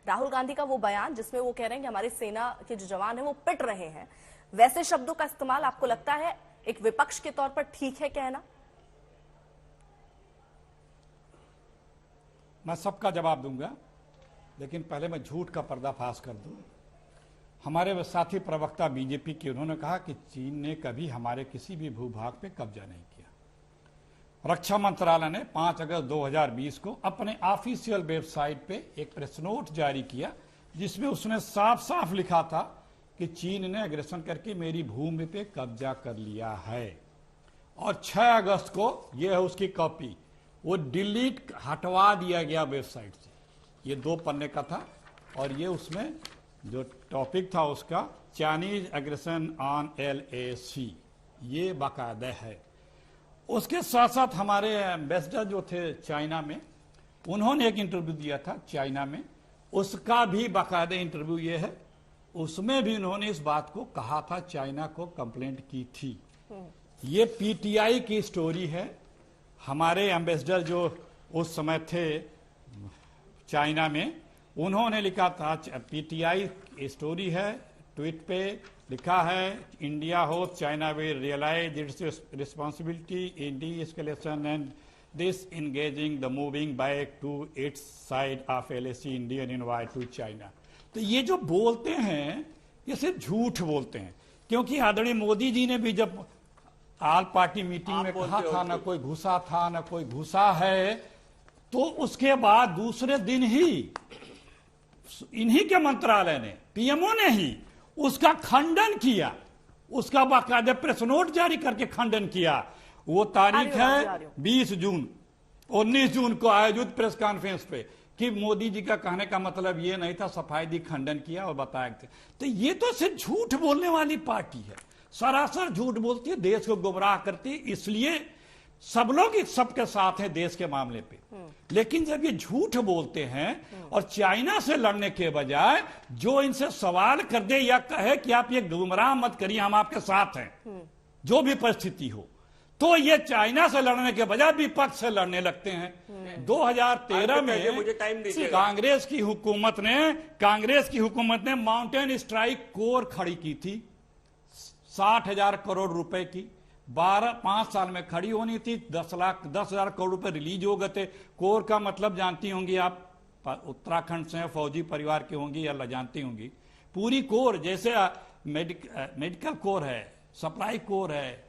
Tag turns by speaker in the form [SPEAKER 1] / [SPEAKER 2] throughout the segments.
[SPEAKER 1] राहुल गांधी का वो बयान जिसमें वो कह रहे हैं कि हमारी सेना के जो जवान हैं वो पिट रहे हैं, वैसे शब्दों का इस्तेमाल आपको लगता है एक विपक्ष के तौर पर ठीक है कहना?
[SPEAKER 2] मैं सबका जवाब दूंगा, लेकिन पहले मैं झूठ का पर्दाफाश कर दूं। हमारे साथी प्रवक्ता बीजेपी के, उन्होंने कहा कि चीन ने कभी हमारे किसी भी भूभाग पे कब्जा नहीं किया। रक्षा मंत्रालय ने 5 अगस्त 2020 को अपने ऑफिशियल वेबसाइट पे एक प्रेस नोट जारी किया, जिसमें उसने साफ साफ लिखा था कि चीन ने एग्रेशन करके मेरी भूमि पे कब्जा कर लिया है। और 6 अगस्त को, यह है उसकी कॉपी, वो डिलीट हटवा दिया गया वेबसाइट से। ये 2 पन्ने का था और ये उसमें जो टॉपिक था उसका चाइनीज एग्रेशन ऑन LAC, ये बाकायदा है। उसके साथ साथ हमारे एम्बेसडर जो थे चाइना में, उन्होंने एक इंटरव्यू दिया था चाइना में, उसका भी बाकायदा इंटरव्यू ये है। उसमें भी उन्होंने इस बात को कहा था, चाइना को कंप्लेंट की थी। ये PTI की स्टोरी है। हमारे एम्बेसडर जो उस समय थे चाइना में, उन्होंने लिखा था, PTI स्टोरी है, ट्वीट पे लिखा है, India hope China will realise its responsibility in de-escalation and disengaging the moving back to its side of LAC Indian invite to China. तो ये जो बोलते हैं ये सिर्फ झूठ बोलते हैं, क्योंकि आदरणीय मोदी जी ने भी जब ऑल पार्टी मीटिंग में कहा था, ना कोई घुसा था ना कोई घुसा है, तो उसके बाद दूसरे दिन ही इन्हीं के मंत्रालय ने, PMO ने ही उसका खंडन किया, उसका बाकायदा प्रेस नोट जारी करके खंडन किया। वो तारीख है 20 जून, 19 जून को आयोजित प्रेस कॉन्फ्रेंस पे, कि मोदी जी का कहने का मतलब ये नहीं था, सफाई दी, खंडन किया और बताया थे। तो ये तो सिर्फ झूठ बोलने वाली पार्टी है, सरासर झूठ बोलती है, देश को गुमराह करती है। इसलिए सब लोग सबके साथ हैं देश के मामले पे, लेकिन जब ये झूठ बोलते हैं और चाइना से लड़ने के बजाय जो इनसे सवाल कर दे या कहे कि आप ये गुमराह मत करिए, हम आपके साथ हैं जो भी परिस्थिति हो, तो ये चाइना से लड़ने के बजाय विपक्ष से लड़ने लगते हैं। 2013 में कांग्रेस की हुकूमत ने माउंटेन स्ट्राइक कोर खड़ी की थी, 60,000 करोड़ रुपए की, 5 साल में खड़ी होनी थी। 10,000 करोड़ रुपए रिलीज हो गए थे। कोर का मतलब जानती होंगी आप, उत्तराखंड से फौजी परिवार की होंगी या जानती होंगी। पूरी कोर, जैसे मेडिकल कोर है, सप्लाई कोर है,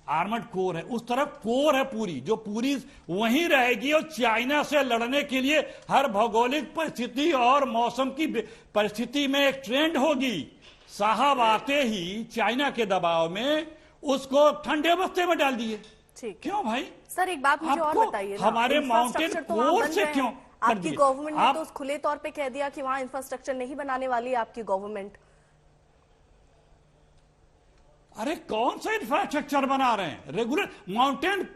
[SPEAKER 2] आर्मर्ड कोर है, उस तरह कोर है पूरी, जो पूरी वहीं रहेगी और चाइना से लड़ने के लिए हर भौगोलिक परिस्थिति और मौसम की परिस्थिति में एक ट्रेंड होगी। साहब आते ही चाइना के दबाव में उसको ठंडे बस्ते में डाल दिए। क्यों भाई?
[SPEAKER 1] सर एक बात मुझे और बताइए,
[SPEAKER 2] हमारे माउंटेन कोर से क्यों?
[SPEAKER 1] आपकी गवर्नमेंट ने तो खुले तौर पे कह दिया कि वहां इंफ्रास्ट्रक्चर नहीं बनाने वाली है आपकी गवर्नमेंट।
[SPEAKER 2] अरे कौन सा इंफ्रास्ट्रक्चर बना रहे हैं? रेगुलर माउंटेन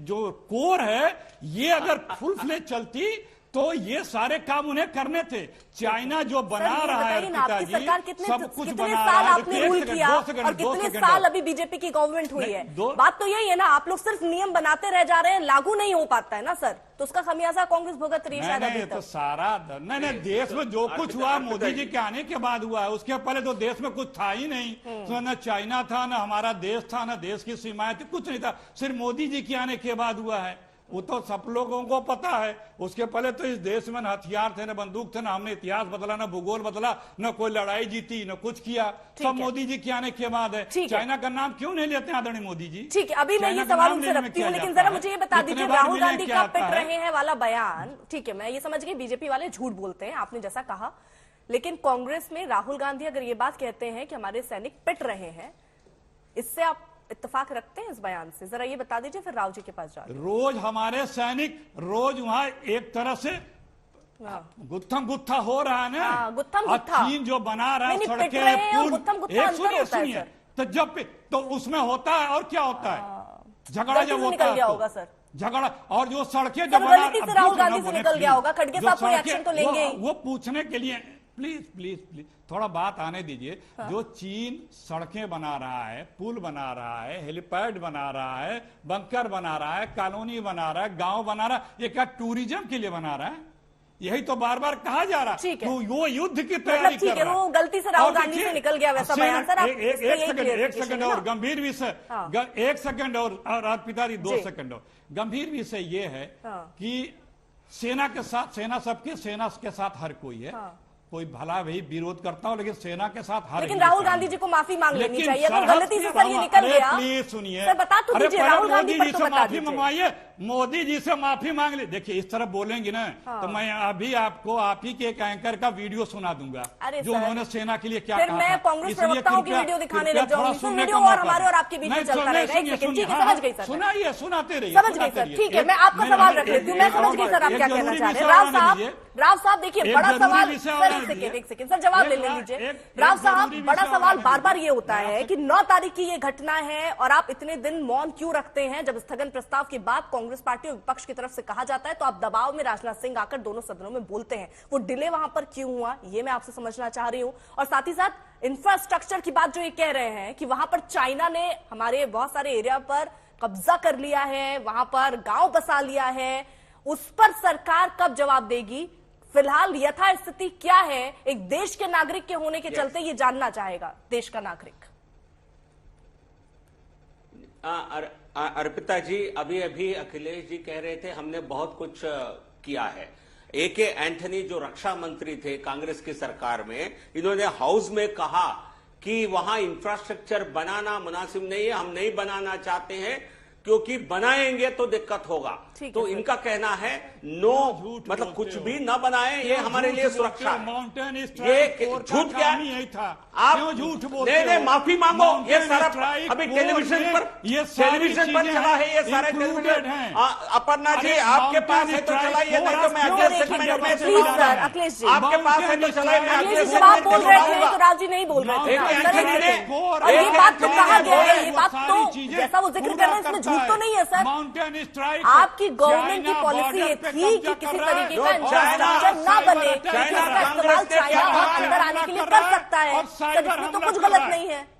[SPEAKER 2] जो कोर है, ये अगर फुल फ्लेज चलती तो ये सारे काम उन्हें करने थे। चाइना जो बना रहा है, पिताजी सब कुछ बना रहा है।
[SPEAKER 1] आपने रूल किया और कितने साल अभी बीजेपी की गवर्नमेंट हुई है। बात तो यही है ना, आप लोग सिर्फ नियम बनाते रह जा रहे हैं, लागू नहीं हो पाता है ना सर, तो उसका खमियाजा कांग्रेस भुगत रही है।
[SPEAKER 2] नहीं तो सारा नहीं, देश में जो कुछ हुआ मोदी जी के आने के बाद हुआ है, उसके पहले तो देश में कुछ था ही नहीं। तो न चाइना था, न हमारा देश था, न देश की सीमाएं थी, कुछ नहीं था। सिर्फ मोदी जी के आने के बाद हुआ है, वो तो सब लोगों को पता है। उसके पहले तो इस देश में न हथियार थे, न बंदूक थे, न हमने इतिहास बदला, न भूगोल बदला, न कोई लड़ाई जीती, न कुछ किया। सब मोदी जी के आने के बाद है। चाइना का नाम क्यों नहीं लेते आदरणीय मोदी जी?
[SPEAKER 1] ठीक है, अभी मैं ये सवाल उनसे रखती हूँ, लेकिन जरा मुझे ये बता दीजिए, राहुल गांधी का पिट रहे हैं वाला बयान, ठीक है, मैं ये समझ गई बीजेपी वाले झूठ बोलते हैं, आपने जैसा कहा, लेकिन कांग्रेस में राहुल गांधी अगर ये बात कहते हैं कि हमारे सैनिक पिट रहे हैं, इससे आप इत्तेफाक रखते हैं इस बयान से? जरा ये बता दीजिए, फिर राव जी के पास जाओ।
[SPEAKER 2] रोज हमारे सैनिक रोज वहां एक तरह से गुत्थम गुत्था हो रहा है ना,
[SPEAKER 1] गुत्थम गुत्था
[SPEAKER 2] चीन जो बना रहा है सड़कें, पुल, सुनिए, तो जब तो उसमें होता है और क्या होता है, झगड़ा जब होता है झगड़ा, और जो सड़कें जब
[SPEAKER 1] राहुल गांधी से निकल गया होगा, खड़गे साहब कोई एक्शन तो लेंगे।
[SPEAKER 2] वो पूछने के लिए प्लीज प्लीज प्लीज थोड़ा बात आने दीजिए। जो चीन सड़कें बना रहा है, पुल बना रहा है, हेलीपैड बना रहा है, बंकर बना रहा है, कॉलोनी बना रहा है, गांव बना रहा है, ये क्या टूरिज्म के लिए बना रहा है? यही तो बार बार कहा जा रहा
[SPEAKER 1] ठीक है।
[SPEAKER 2] तो वो युद्ध की तैयारी
[SPEAKER 1] ठीक
[SPEAKER 2] कर
[SPEAKER 1] है,
[SPEAKER 2] रहा
[SPEAKER 1] वो गलती से राहुल
[SPEAKER 2] और
[SPEAKER 1] गांधी
[SPEAKER 2] देखिए,
[SPEAKER 1] से निकल गया वैसा बयान। सर, आप इस पे यही
[SPEAKER 2] एक
[SPEAKER 1] clarification
[SPEAKER 2] सेकंड
[SPEAKER 1] है
[SPEAKER 2] और
[SPEAKER 1] ना?
[SPEAKER 2] गंभीर विषय,
[SPEAKER 1] हाँ।
[SPEAKER 2] 1 सेकंड और पिताजी 2
[SPEAKER 1] जी।
[SPEAKER 2] सेकंड और गंभीर विषय ये है
[SPEAKER 1] हाँ।
[SPEAKER 2] कि सेना के साथ, सेना सबकी, सेना के साथ हर कोई है,
[SPEAKER 1] हाँ।
[SPEAKER 2] कोई भला भी विरोध करता हो, लेकिन सेना के साथ हर
[SPEAKER 1] लेकिन
[SPEAKER 2] एक
[SPEAKER 1] राहुल
[SPEAKER 2] इंसान
[SPEAKER 1] गांधी
[SPEAKER 2] है।
[SPEAKER 1] जी को माफी मांग लेनी
[SPEAKER 2] लेकिन
[SPEAKER 1] चाहिए। अगर
[SPEAKER 2] सरहद
[SPEAKER 1] गलती से
[SPEAKER 2] के
[SPEAKER 1] सर ये निकल
[SPEAKER 2] अरे
[SPEAKER 1] गया,
[SPEAKER 2] प्लीज सुनिए,
[SPEAKER 1] सर बता तो
[SPEAKER 2] अरे
[SPEAKER 1] दीजिए,
[SPEAKER 2] पहले
[SPEAKER 1] राहुल गांधी
[SPEAKER 2] मोदी
[SPEAKER 1] पर
[SPEAKER 2] जी
[SPEAKER 1] तो
[SPEAKER 2] से
[SPEAKER 1] बता
[SPEAKER 2] माफी
[SPEAKER 1] दीजिए।
[SPEAKER 2] मंगवाइए, मोदी जी से माफी मांग ले। देखिए इस तरह बोलेंगे ना तो मैं अभी आपको आप ही के एक एंकर का वीडियो सुना दूंगा
[SPEAKER 1] अरे
[SPEAKER 2] जो
[SPEAKER 1] सर,
[SPEAKER 2] उन्होंने सेना के लिए क्या
[SPEAKER 1] फिर
[SPEAKER 2] कहा
[SPEAKER 1] मैं
[SPEAKER 2] था।
[SPEAKER 1] कांग्रेस
[SPEAKER 2] इसलिए
[SPEAKER 1] प्रवक्ताओं की
[SPEAKER 2] कृपया-
[SPEAKER 1] वीडियो दिखाने
[SPEAKER 2] कृपया
[SPEAKER 1] लग जाऊंगी।
[SPEAKER 2] थोड़ा
[SPEAKER 1] तो
[SPEAKER 2] सुनने
[SPEAKER 1] वीडियो
[SPEAKER 2] का
[SPEAKER 1] और
[SPEAKER 2] मौका
[SPEAKER 1] हमारे
[SPEAKER 2] दें।
[SPEAKER 1] और आपके बीच में
[SPEAKER 2] नहीं,
[SPEAKER 1] चलता
[SPEAKER 2] सुनिए,
[SPEAKER 1] रहेगा। एक
[SPEAKER 2] सुनिए,
[SPEAKER 1] सेकंड, ठीक है,
[SPEAKER 2] हाँ,
[SPEAKER 1] समझ गई सर।
[SPEAKER 2] सुनाइए, सुनाते रहिए,
[SPEAKER 1] समझ गई
[SPEAKER 2] सुनाते
[SPEAKER 1] सर,
[SPEAKER 2] रहिए।
[SPEAKER 1] ठीक है।
[SPEAKER 2] एक-
[SPEAKER 1] मैं आपका
[SPEAKER 2] नहीं,
[SPEAKER 1] सवाल
[SPEAKER 2] नहीं,
[SPEAKER 1] रख लेती हूँ।
[SPEAKER 2] एक-
[SPEAKER 1] मैं
[SPEAKER 2] एक
[SPEAKER 1] समझ
[SPEAKER 2] और
[SPEAKER 1] गई
[SPEAKER 2] बात,
[SPEAKER 1] सर आप
[SPEAKER 2] एक
[SPEAKER 1] क्या कहना
[SPEAKER 2] जरूरी
[SPEAKER 1] चाह रहे हैं।
[SPEAKER 2] विषय
[SPEAKER 1] राव
[SPEAKER 2] आने
[SPEAKER 1] साहब,
[SPEAKER 2] दीजिए।
[SPEAKER 1] राव साहब देखिए,
[SPEAKER 2] एक
[SPEAKER 1] बड़ा
[SPEAKER 2] जरूरी
[SPEAKER 1] सवाल
[SPEAKER 2] विषय
[SPEAKER 1] सर,
[SPEAKER 2] आने
[SPEAKER 1] एक सेकंड,
[SPEAKER 2] दीजिए।
[SPEAKER 1] एक सेकंड सर, जवाब ले
[SPEAKER 2] एक बात,
[SPEAKER 1] लीजिए।
[SPEAKER 2] एक
[SPEAKER 1] राव
[SPEAKER 2] जरूरी
[SPEAKER 1] साहब,
[SPEAKER 2] विषय
[SPEAKER 1] बड़ा
[SPEAKER 2] आने
[SPEAKER 1] सवाल
[SPEAKER 2] दीजिए।
[SPEAKER 1] बार बार ये होता
[SPEAKER 2] मैं
[SPEAKER 1] है
[SPEAKER 2] आपसे-
[SPEAKER 1] कि 9 तारीख की ये घटना है और आप इतने दिन मौन क्यों रखते हैं? जब स्थगन प्रस्ताव के बाद कांग्रेस पार्टी और विपक्ष की तरफ से कहा जाता है तो आप दबाव में राजनाथ सिंह आकर दोनों सदनों में बोलते हैं। वो डिले वहां पर क्यों हुआ, ये मैं आपसे समझना चाह रही हूं। और साथ ही साथ इंफ्रास्ट्रक्चर की बात जो ये कह रहे हैं कि वहां पर चाइना ने हमारे बहुत सारे एरिया पर कब्जा कर लिया है, वहां पर गांव बसा लिया है, उस पर सरकार कब जवाब देगी? फिलहाल यथास्थिति क्या है, एक देश के नागरिक के होने के चलते ये जानना चाहेगा देश का नागरिक।
[SPEAKER 3] अर्पिता जी, अभी अभी अखिलेश जी कह रहे थे हमने बहुत कुछ किया है। AK एंथनी जो रक्षा मंत्री थे कांग्रेस की सरकार में, इन्होंने हाउस में कहा कि वहां इंफ्रास्ट्रक्चर बनाना मुनासिब नहीं है, हम नहीं बनाना चाहते हैं क्योंकि बनाएंगे तो दिक्कत होगा। तो इनका कहना है नो, मतलब कुछ भी ना बनाए, ये हमारे लिए सुरक्षा है।
[SPEAKER 2] माउंटेन
[SPEAKER 3] ये
[SPEAKER 2] झूठ
[SPEAKER 3] क्या
[SPEAKER 2] यही था,
[SPEAKER 3] आप
[SPEAKER 2] क्यों झूठ बोलते
[SPEAKER 3] नहीं,
[SPEAKER 2] हो?
[SPEAKER 3] माफी मांगो। ये
[SPEAKER 2] माउंटेन
[SPEAKER 3] सारा
[SPEAKER 2] स्ट्राइक
[SPEAKER 3] अभी
[SPEAKER 2] फोर्स
[SPEAKER 3] टेलीविजन
[SPEAKER 2] में
[SPEAKER 3] पर
[SPEAKER 2] ये सारी
[SPEAKER 3] टेलीविजन पर
[SPEAKER 2] चीजें
[SPEAKER 3] चला है, ये सारे
[SPEAKER 2] included
[SPEAKER 3] टेलीविजन
[SPEAKER 2] हैं।
[SPEAKER 3] अपर्णा जी
[SPEAKER 2] अरे
[SPEAKER 3] आपके पास
[SPEAKER 2] माउंटेन
[SPEAKER 3] है तो
[SPEAKER 2] स्ट्राइक
[SPEAKER 3] चलाइए, नहीं तो मैं
[SPEAKER 2] फोर्स
[SPEAKER 3] अगले
[SPEAKER 2] में
[SPEAKER 3] सेगमेंट में
[SPEAKER 1] प्लीज सर, अखिलेश जी,
[SPEAKER 3] आपके पास है तो चलाइए, मैं
[SPEAKER 1] अखिलेश
[SPEAKER 3] अगले
[SPEAKER 1] जी जब आप
[SPEAKER 3] सेगमेंट
[SPEAKER 1] बोल
[SPEAKER 3] में
[SPEAKER 1] रहे थे
[SPEAKER 3] सुनाऊंगा।
[SPEAKER 1] तो राव जी नहीं बोल रहे थे।
[SPEAKER 3] एक
[SPEAKER 1] सर,
[SPEAKER 3] एंथनी
[SPEAKER 1] एक
[SPEAKER 3] ने-
[SPEAKER 1] सेकंड। और ये
[SPEAKER 3] एक
[SPEAKER 1] बात तो
[SPEAKER 3] एंथनी
[SPEAKER 1] कहा
[SPEAKER 3] ने
[SPEAKER 1] गया है,
[SPEAKER 3] बोला,
[SPEAKER 1] ये बात तो जैसा वो जिक्र कर रहे हैं इसमें झूठ तो नहीं है सर।
[SPEAKER 2] माउंटेन स्ट्राइक
[SPEAKER 1] आपकी गवर्नमेंट की पॉलिसी ये थी कि किसी तरीके का इंफ्रास्ट्रक्चर ना बने, क्योंकि इसका इस्तेमाल चाइना और अंदर आने के लिए कर सकता है। सर, इसमें तो कुछ गलत नहीं है।